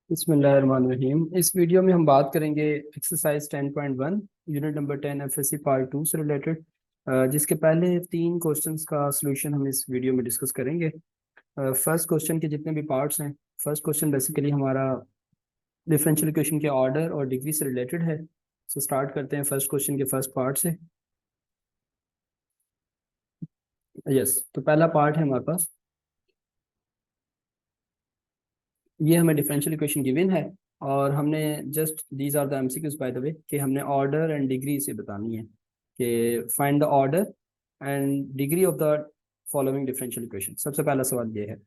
बिस्मिल्लाहिर्रहमानिर्रहीम। इस वीडियो में हम बात करेंगे exercise 10.1 unit number 10 FSc part 2 से रिलेटेड, जिसके पहले तीन क्वेश्चंस का सलूशन हम इस वीडियो में डिस्कस करेंगे। फर्स्ट क्वेश्चन के जितने भी पार्ट्स हैं, फर्स्ट क्वेश्चन बेसिकली हमारा डिफरेंशियल इक्वेशन के ऑर्डर और डिग्री से रिलेटेड है। सो स्टार्ट करते हैं फर्स्ट क्वेश्चन के फर्स्ट पार्ट से। यस, तो पहला पार्ट है हमारे पास, ये हमें डिफरेंशियल इक्वेशन गिवन है और हमने just these are the MCQs by the way कि हमने ऑर्डर एंड डिग्री से बतानी है कि find the order and degree of the following differential equation. सबसे पहला सवाल ये है।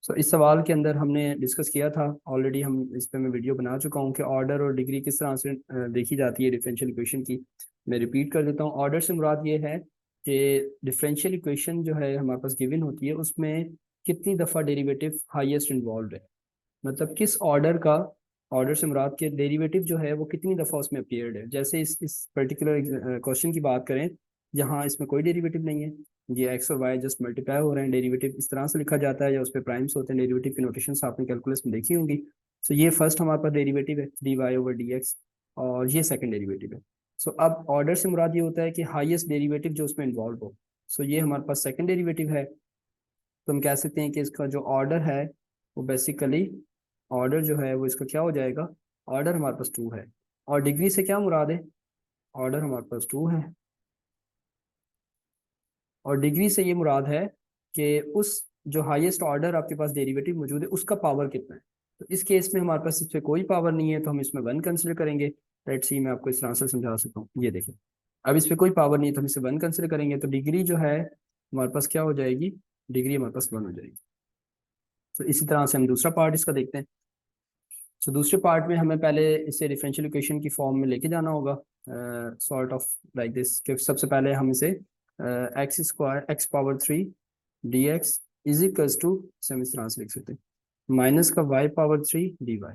सो इस सवाल के अंदर हमने डिस्कस किया था ऑलरेडी, हम इस पे मैं वीडियो बना चुका हूँ कि ऑर्डर और डिग्री किस तरह से देखी जाती है डिफरेंशियल इक्वेशन की। मैं रिपीट कर देता हूँ। ऑर्डर से मुराद ये है कि डिफरेंशियल इक्वेशन जो है हमारे पास गिवन होती है उसमें कितनी दफ़ा डेरिवेटिव हाईएस्ट इन्वॉल्व है, मतलब किस ऑर्डर का, ऑर्डर से मुराद के डेरिवेटिव जो है वो कितनी दफ़ा उसमें अपीयर्ड है। जैसे इस पर्टिकुलर क्वेश्चन की बात करें, जहाँ इसमें कोई डेरिवेटिव नहीं है, ये एक्स और वाई जस्ट मल्टीप्लाई हो रहे हैं। डेरिवेटिव इस तरह से लिखा जाता है या उस पर प्राइम्स होते हैं। डेरिवेटिव की नोटेशन आपने कैलकुलस में देखी होंगी। सो ये फर्स्ट हमारे पास डेरिवेटिव है d y over d x, और ये सेकंड डेरिवेटिव है। सो अब ऑर्डर से मुराद ये होता है कि हाईएस्ट डेरिवेटिव जो उसमें इन्वॉल्व हो। सो ये हमारे पास सेकंड डेरिवेटिव है, तो हम कह सकते हैं कि इसका जो ऑर्डर है वो बेसिकली, ऑर्डर जो है वो इसका क्या हो जाएगा, ऑर्डर हमारे पास टू है। और डिग्री से क्या मुराद है, ऑर्डर हमारे पास टू है और डिग्री से ये मुराद है कि उस जो हाईएस्ट ऑर्डर आपके पास डेरिवेटिव मौजूद है उसका पावर कितना है। तो इस केस में हमारे पास इस पर कोई पावर नहीं है, तो हम इसमें वन कंसिडर करेंगे। लेट्स सी, मैं आपको इस तरह से समझा सकता हूँ। ये देखिए, अब इस पर कोई पावर नहीं है तो हम इसे वन कंसिडर करेंगे, तो डिग्री जो है हमारे पास क्या हो जाएगी, डिग्री हमारे पास वन हो जाएगी। तो इसी तरह से हम दूसरा पार्ट इसका देखते हैं। तो दूसरे पार्ट में हमें पहले इसे डिफरेंशियल इक्वेशन की फॉर्म में लेके जाना होगा, सॉर्ट ऑफ लाइक दिस, कि सबसे पहले हम इसे x square x power three d x is equals to, हम इस तरह से लिख सकते हैं, माइनस का y power three d y.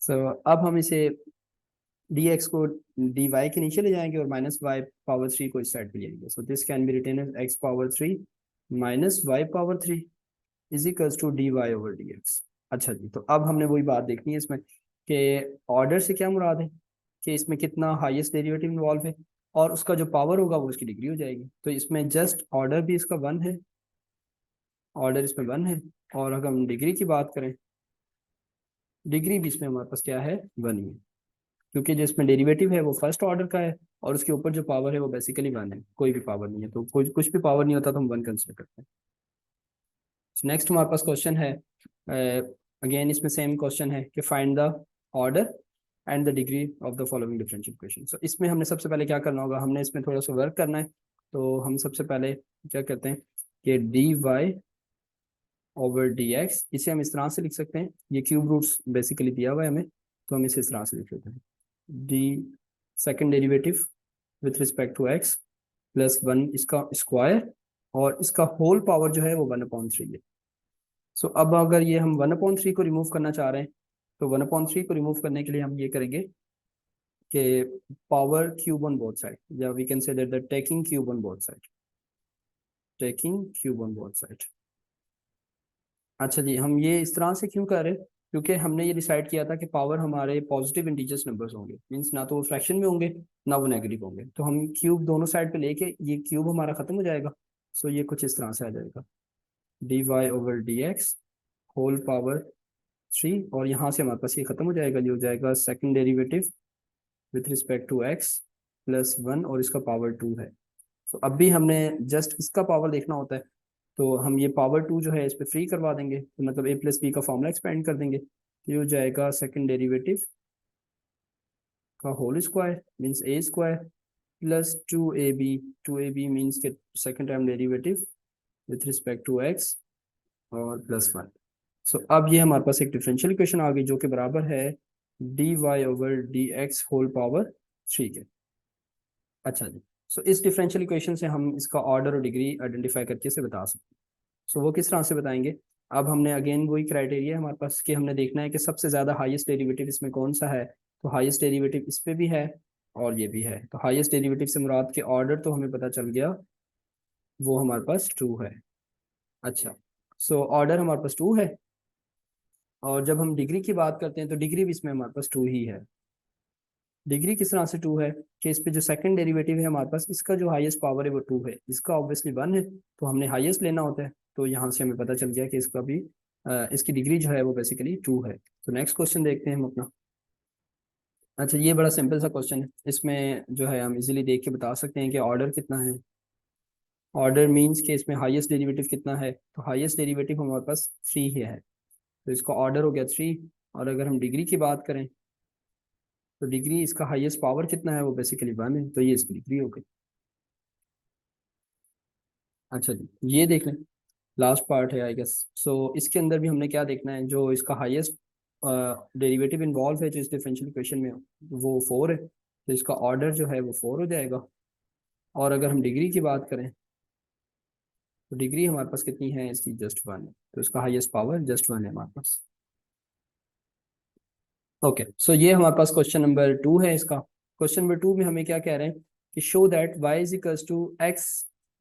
So अब हम इसे डी एक्स को डी वाई के नीचे ले जाएंगे और माइनस वाई पावर थ्री को इस साइड पे ले जाएंगे। So this can be written as x power three minus y power three is equals to d y over d x. अच्छा जी, तो अब हमने वही बात देखनी है इसमें कि ऑर्डर से क्या मुराद है कि इसमें कितना हाईएस्ट डेरिवेटिव इन्वॉल्व है और उसका जो पावर होगा वो उसकी डिग्री हो जाएगी। तो इसमें जस्ट ऑर्डर भी इसका वन है, ऑर्डर इसमें वन है, और अगर हम डिग्री की बात करें, डिग्री भी इसमें हमारे पास क्या है, वन ही है, क्योंकि जो इसमें डेरिवेटिव है वो फर्स्ट ऑर्डर का है और उसके ऊपर जो पावर है वो बेसिकली वन है, कोई भी पावर नहीं है। तो कोई कुछ भी पावर नहीं होता तो हम वन कंसिडर करते हैं। नेक्स्ट हमारे पास क्वेश्चन है, अगेन इसमें सेम क्वेश्चन है कि find the order and the degree of the following differential equation. So इसमें हमने सबसे पहले क्या करना होगा, हमने इसमें थोड़ा सा वर्क करना है। तो हम सबसे पहले क्या करते हैं कि d y over d x, इसे हम इस तरह से लिख सकते हैं, ये क्यूब रूट्स बेसिकली दिया हुआ है हमें, तो हम इसे इस तरह से लिख लेते हैं, d second derivative with respect to x plus one इसका स्क्वायर, और इसका होल पावर जो है वो वन अपॉन थ्री है। सो अब अगर ये हम वन अपॉन थ्री को रिमूव करना चाह रहे हैं, तो वन अपॉन थ्री को रिमूव करने के लिए हम ये करेंगे कि power cube on both side, या we can say that the taking cube on both side, taking cube on both side. अच्छा जी, हम ये इस तरह से क्यों कर रहे हैं, क्योंकि हमने ये डिसाइड किया था कि पावर हमारे पॉजिटिव इंटीजर्स नंबर्स होंगे, मींस ना तो वो फ्रैक्शन में होंगे ना वो नेगेटिव होंगे, तो हम क्यूब दोनों साइड पे लेके ये क्यूब हमारा खत्म हो जाएगा। सो ये कुछ इस तरह से आ जाएगा, d y over d x whole power three, और यहाँ से हमारे पास ये खत्म हो जाएगा, ये हो जाएगा second derivative with respect to x plus one, और इसका पावर टू है। तो अब भी हमने जस्ट इसका पावर देखना होता है, तो हम ये पावर टू जो है इस पर फ्री करवा देंगे, तो मतलब ए प्लस बी का फॉर्मूला एक्सपेंड कर देंगे, तो ये हो जाएगा सेकंड डेरिवेटिव का whole square means a square plus two a b means के second term derivative with respect to x और प्लस वन। सो अब ये हमारे पास एक डिफरेंशियल इक्वेशन आ गई जो कि बराबर है d y over d x whole power three के। अच्छा जी, सो इस डिफरेंशियल इक्वेशन से हम इसका ऑर्डर और डिग्री आइडेंटिफाई करके इसे बता सकते हैं। सो वो किस तरह से बताएंगे, अब हमने अगेन वही क्राइटेरिया हमारे पास कि हमने देखना है कि सबसे ज़्यादा हाईएस्ट डेरिवेटिव इसमें कौन सा है। तो हाईएस्ट डेरिवेटिव इस पे भी है और ये भी है, तो हाईएस्ट डेरिवेटिव से मुराद के ऑर्डर तो हमें पता चल गया, वो हमारे पास टू है। अच्छा, सो ऑर्डर हमारे पास टू है और जब हम डिग्री की बात करते हैं तो डिग्री भी इसमें हमारे पास 2 ही है। डिग्री किस तरह से 2 है कि इस पे जो सेकंड डेरिवेटिव है हमारे पास, इसका जो हाईएस्ट पावर है वो 2 है, इसका ऑब्वियसली 1 है, तो हमने हाईएस्ट लेना होता है। तो यहाँ से हमें पता चल गया कि इसका भी इसकी डिग्री जो है वो बेसिकली 2 है। तो नेक्स्ट क्वेश्चन देखते हैं हम अपना। अच्छा, ये बड़ा सिंपल सा क्वेश्चन है, इसमें जो है हम इजीली देख के बता सकते हैं कि ऑर्डर कितना है। ऑर्डर मीन्स कि इसमें हाईएस्ट डेरिवेटिव कितना है, तो हाईएस्ट डेरिवेटिव हमारे पास 3 ही है, तो इसका ऑर्डर हो गया 3। और अगर हम डिग्री की बात करें तो डिग्री, इसका हाईएस्ट पावर कितना है, वो बेसिकली 1 है, तो ये इसकी डिग्री हो गई। अच्छा जी, ये देख लें, लास्ट पार्ट है आई गेस। सो इसके अंदर भी हमने क्या देखना है, जो इसका हाईएस्ट डेरिवेटिव इन्वॉल्व है जो इस डिफरेंशियल इक्वेशन में, वो 4 है, तो इसका ऑर्डर जो है वो 4 हो जाएगा। और अगर हम डिग्री की बात करें तो डिग्री हमारे पास कितनी है, इसकी जस्ट 1 है, तो इसका हाईएस्ट पावर जस्ट 1 है हमारे पास। ओके, सो ये हमारे पास क्वेश्चन नंबर 2 है इसका। क्वेश्चन नंबर 2 में हमें क्या कह रहे हैं कि show that y is equals to x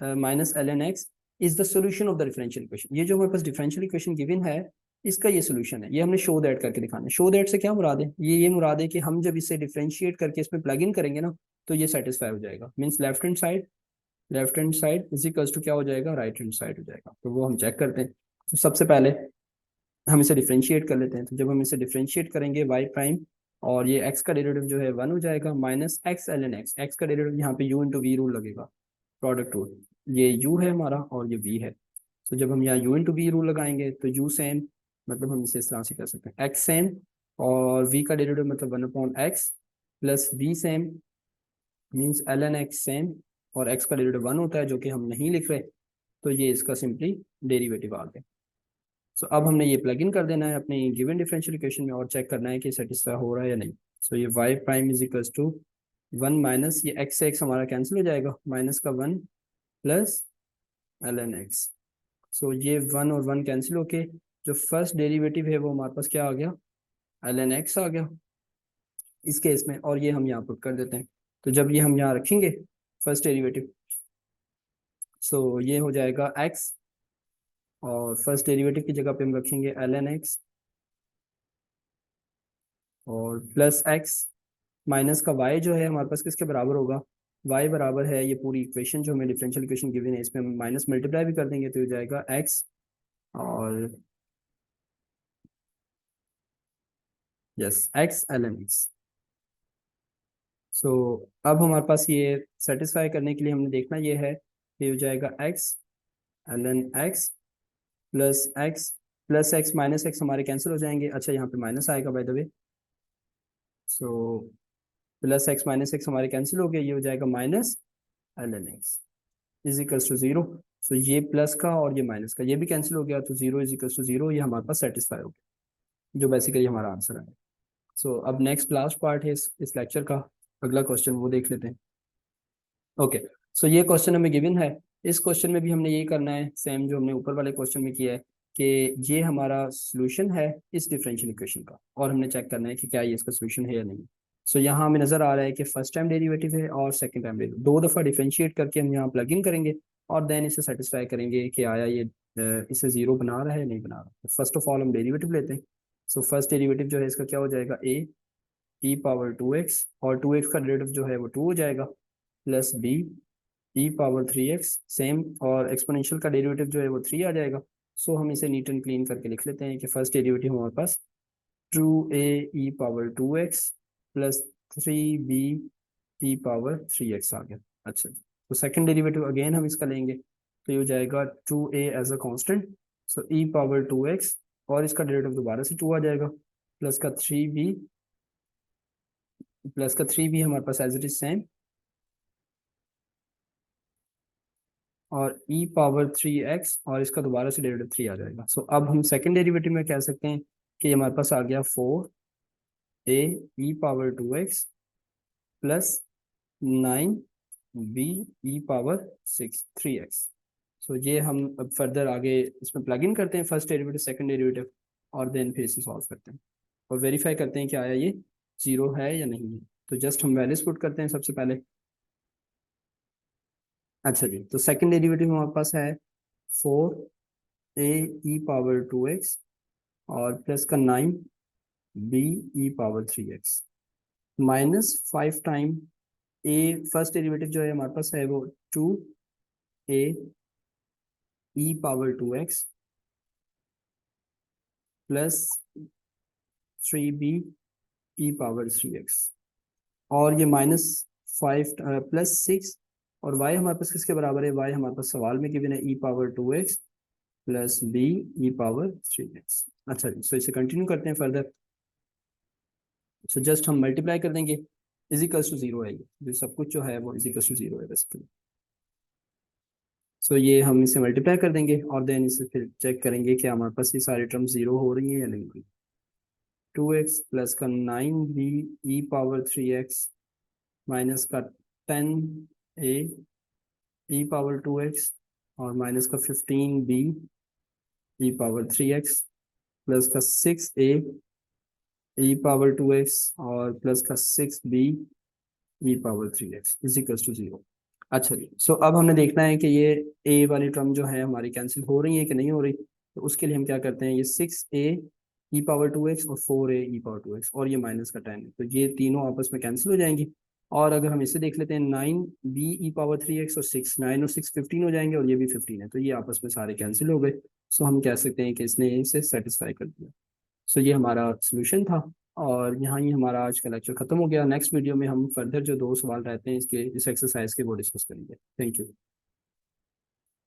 minus l n x is the solution of the differential equation. ये जो हमारे पास डिफरेंशियल इक्वेशन गिवन है, इसका ये सोल्यूशन है, ये हमने शो दैट करके दिखाना है। शो दैट से क्या मुराद है, ये मुराद है कि हम जब इसे डिफरेंशिएट करके इसमें प्लग इन करेंगे ना, तो ये सेटिस्फाई हो जाएगा। Means left hand side is equals to क्या हो जाएगा, राइट हैंड साइड हो जाएगा। तो वो हम चेक करते हैं। तो सबसे पहले हम इसे डिफ्रेंशिएट कर लेते हैं। तो जब हम इसे डिफ्रेंशिएट करेंगे वाई प्राइम, और ये एक्स का डेरिवेटिव जो है 1 हो जाएगा, minus x l n x, x का डेरिवेटिव यहाँ पे यू इंटू वी रूल लगेगा, प्रोडक्ट रूल। ये यू है हमारा और ये वी है। तो जब हम यहाँ यू इंटू वी रूल लगाएंगे तो यू सेम, मतलब हम इसे इस तरह से कर सकते हैं, एक्स सेम और वी का डेरिवेटिव मतलब 1/x plus v same, means l n x same, और एक्स का डेरिवेटिव 1 होता है जो कि हम नहीं लिख रहे, तो ये इसका सिंपली डेरिवेटिव आ गया। सो अब हमने ये प्लग इन कर देना है अपनी गिवन डिफरेंशियल इक्वेशन में और चेक करना है कि सेटिस्फाई हो रहा है या नहीं। सो ये y prime is equal to 1 minus, ये एक्स से एक्स हमारा कैंसिल हो जाएगा, माइनस का 1 plus l n x. So ये 1 और 1 कैंसिल होके जो फर्स्ट डेरिवेटिव है वो हमारे पास क्या आ गया, एल एन एक्स आ गया इस केस में, और ये हम यहाँ पुट कर देते हैं। तो जब ये हम यहाँ रखेंगे फर्स्ट डेरिवेटिव, सो ये हो जाएगा एक्स, और फर्स्ट डेरिवेटिव की जगह पे हम रखेंगे एल एन एक्स और प्लस एक्स, माइनस का y जो है हमारे पास किसके बराबर होगा, y बराबर है, ये पूरी इक्वेशन जो हमें डिफरेंशियल इक्वेशन गिवन है इसमें हम माइनस मल्टीप्लाई भी कर देंगे तो हो जाएगा x, और यस x l n x. So अब हमारे पास ये सेटिस्फाई करने के लिए हमने देखना ये है कि हो जाएगा x l n x plus x minus x हमारे कैंसिल हो जाएंगे। अच्छा, यहाँ पे माइनस आएगा by the way, so plus x minus x हमारे कैंसिल हो गए, ये हो जाएगा minus l n x is equals to 0। So ये प्लस का और ये माइनस का ये भी कैंसिल हो गया, तो 0 इज इक्वल्स टू 0, ये हमारे पास सेटिस्फाई हो गया, जो बेसिकली हमारा आंसर है। सो अब नेक्स्ट लास्ट पार्ट है इस लेक्चर का, अगला क्वेश्चन वो देख लेते हैं। ओके, सो ये क्वेश्चन हमें गिवन है। इस क्वेश्चन में भी हमने यही करना है सेम जो हमने ऊपर वाले क्वेश्चन में किया है, कि ये हमारा सोल्यूशन है इस डिफरेंशियल इक्वेशन का, और हमने चेक करना है कि क्या ये इसका सोल्यूशन है या नहीं। सो यहाँ हमें नजर आ रहा है कि फर्स्ट टाइम डेरिवेटिव है और सेकंड टाइम डेरिवेटिव, 2 दफ़ा डिफरेंशिएट करके हम यहाँ प्लग इन करेंगे और देन इसे सेटिस्फाई करेंगे कि आया ये इसे 0 बना रहा है नहीं बना रहा। फर्स्ट ऑफ ऑल हम डेरिवेटिव लेते हैं। सो फर्स्ट डेरिवेटिव जो है इसका क्या हो जाएगा, ए ई पावर 2x, और 2x का डेरिवेटिव जो है वो 2 हो जाएगा, plus b e power 3x same, और एक्सपोनेंशियल का डेरिवेटिव जो है वो 3 आ जाएगा। सो हम इसे नीट एंड क्लीन करके लिख लेते हैं कि फर्स्ट डेरिवेटिव हमारे पास 2a e power 2x plus 3b e power 3x आ गया। अच्छा जी, तो सेकंड डेरिवेटिव अगेन हम इसका लेंगे, तो ये हो जाएगा 2a as a constant, so e power 2x, और इसका डेरिवेटिव दोबारा से 2 आ जाएगा, प्लस का 3b हमारे पास एज इट इज सेम, और e पावर 3x, और इसका दोबारा से डेरिवेटिव 3 आ जाएगा। सो अब हम सेकंड डेरिवेटिव में कह सकते हैं कि हमारे पास आ गया 4a ई पावर 2x प्लस 9b ई पावर 3x। सो ये हम अब फर्दर आगे इसमें प्लग इन करते हैं फर्स्ट डेरिवेटिव सेकंड डेरिवेटिव, और देन फिर इसे सॉल्व करते हैं और वेरीफाई करते हैं कि आया ये 0 है या नहीं है। तो जस्ट हम वैल्यूज पुट करते हैं सबसे पहले। अच्छा जी, तो सेकंड डेरिवेटिव हमारे पास है 4a ई पावर 2x और प्लस का 9 b e power 3x minus 5 time a, first derivative जो है हमारे पास है वो 2a e power 2x plus 3b e power 3x, और ये माइनस 5 प्लस 6, और y हमारे पास किसके बराबर है, y हमारे पास सवाल में गिवन है ई पावर 2x प्लस b ई पावर 3x। अच्छा जी, सो इसे कंटिन्यू करते हैं फर्दर। सो जस्ट हम मल्टीप्लाई कर देंगे, इजिकल्स टू जीरो है, ये सब कुछ जो है वो इजिकल्स टू जीरो है बेसिकली। सो ये हम इसे मल्टीप्लाई कर देंगे और देन इसे फिर चेक करेंगे कि हमारे पास ये सारी टर्म जीरो हो रही है या नहीं हो रही। 2x प्लस का 9b ई पावर 3x माइनस का 10a ई पावर 2x और माइनस का 15b ई पावर 3x प्लस का 6a ई पावर 2x और प्लस का 6b e power 3x is equals to zero. अच्छा जी, सो अब हमने देखना है कि ये ए वाली टर्म जो है हमारी कैंसिल हो रही है कि नहीं हो रही। तो उसके लिए हम क्या करते हैं, ये 6a ई पावर 2x और 4a ई पावर 2x और ये माइनस का 10 है, तो ये तीनों आपस में कैंसिल हो जाएंगी। और अगर हम इसे देख लेते हैं 9b ई पावर 3x और 6, 9 और 6 15 हो जाएंगे और ये भी 15 है, तो ये आपस में सारे कैंसिल हो गए। सो हम कह सकते हैं कि इसने इसे सेटिस्फाई कर दिया। सो ये हमारा सोल्यूशन था, और यहाँ ही हमारा आज का लेक्चर खत्म हो गया। नेक्स्ट वीडियो में हम फर्दर जो दो सवाल रहते हैं इसके, इस एक्सरसाइज के, वो डिस्कस करेंगे। Thank you.